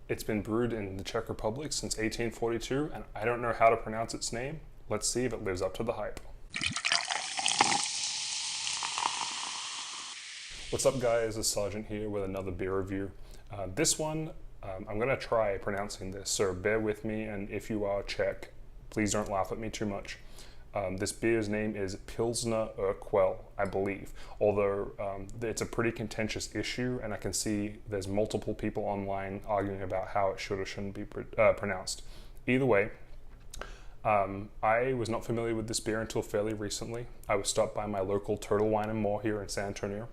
It's been brewed in the Czech Republic since 1842, and I don't know how to pronounce its name. Let's see if it lives up to the hype. What's up guys, it's Sargent here with another beer review. This one, I'm gonna try pronouncing this, so bear with me, and if you are Czech, please don't laugh at me too much. This beer's name is Pilsner Urquell, I believe, although it's a pretty contentious issue, and I can see there's multiple people online arguing about how it should or shouldn't be pronounced. Either way, I was not familiar with this beer until fairly recently. I was stopped by my local Turtle Wine and More here in San Antonio,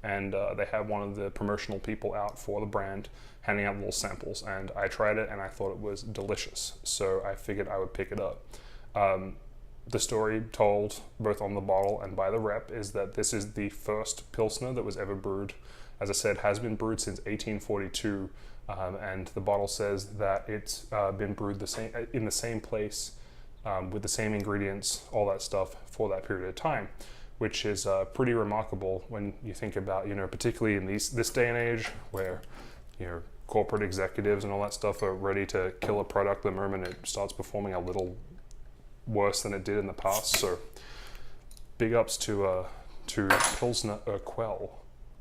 and they had one of the promotional people out for the brand handing out little samples, and I tried it and I thought it was delicious, so I figured I would pick it up. The story told both on the bottle and by the rep is that this is the first Pilsner that was ever brewed. As I said, has been brewed since 1842, and the bottle says that it's been brewed in the same place with the same ingredients, all that stuff, for that period of time, which is pretty remarkable when you think about, particularly in this day and age where, corporate executives and all that stuff are ready to kill a product the moment it starts performing a little worse than it did in the past. So big ups to Pilsner Urquell,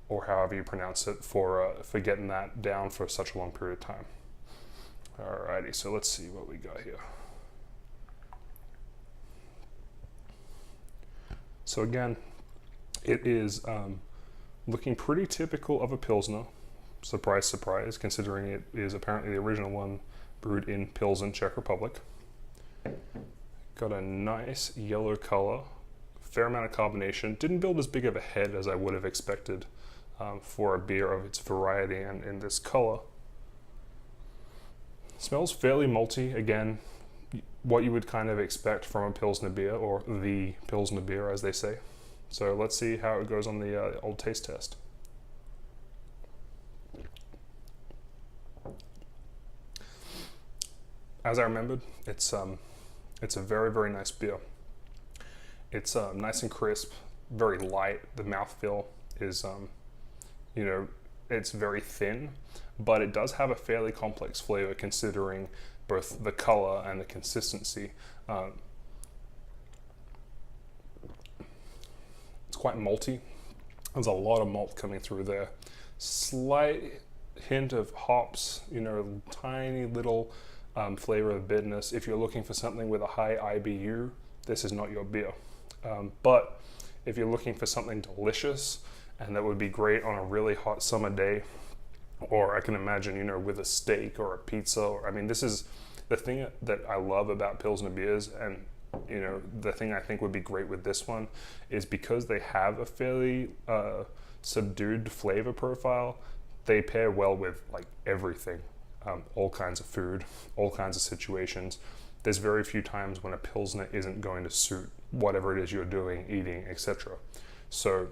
or however you pronounce it, for getting that down for such a long period of time. Alrighty, so let's see what we got here. So again, it is looking pretty typical of a Pilsner. Surprise, surprise, considering it is apparently the original one brewed in Pilsen Czech Republic. Got a nice yellow color, fair amount of carbonation. Didn't build as big of a head as I would have expected for a beer of its variety and in this color. Smells fairly malty, again, what you would kind of expect from a Pilsner beer, or the Pilsner beer as they say. So let's see how it goes on the old taste test. As I remembered, it's a very, very nice beer. It's nice and crisp, very light. The mouthfeel is, it's very thin, but it does have a fairly complex flavor considering both the color and the consistency. It's quite malty. There's a lot of malt coming through there. Slight hint of hops, tiny little flavor of bitterness. If you're looking for something with a high IBU, this is not your beer. But if you're looking for something delicious, and that would be great on a really hot summer day, or I can imagine, with a steak or a pizza, or, this is the thing that I love about Pilsner beers, and the thing I think would be great with this one is because they have a fairly subdued flavor profile, they pair well with like everything. All kinds of food, all kinds of situations. There's very few times when a Pilsner isn't going to suit whatever it is you're doing, eating, etc. So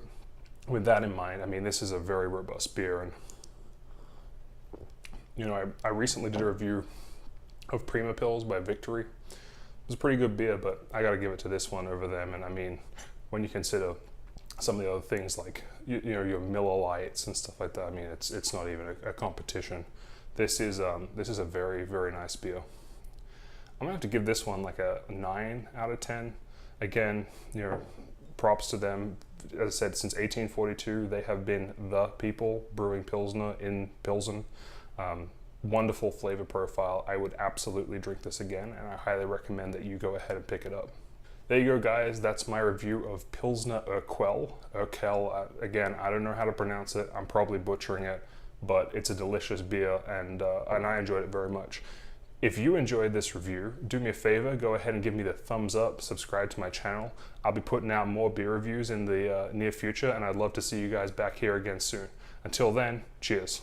with that in mind, this is a very robust beer. And I recently did a review of Prima Pils by Victory. It was a pretty good beer, but I gotta give it to this one over them. And when you consider some of the other things like your Miller Lights and stuff like that, it's not even a competition. This is a very, very nice beer. I'm gonna have to give this one like a 9 out of 10. Again, props to them. As I said, since 1842, they have been the people brewing Pilsner in Pilsen. Wonderful flavor profile. I would absolutely drink this again, and I highly recommend that you go ahead and pick it up. There you go, guys. That's my review of Pilsner Urquell. Urquell, again, I don't know how to pronounce it. I'm probably butchering it, but it's a delicious beer, and I enjoyed it very much. If you enjoyed this review, do me a favor, go ahead and give me the thumbs up, subscribe to my channel. I'll be putting out more beer reviews in the near future, and I'd love to see you guys back here again soon. Until then, cheers.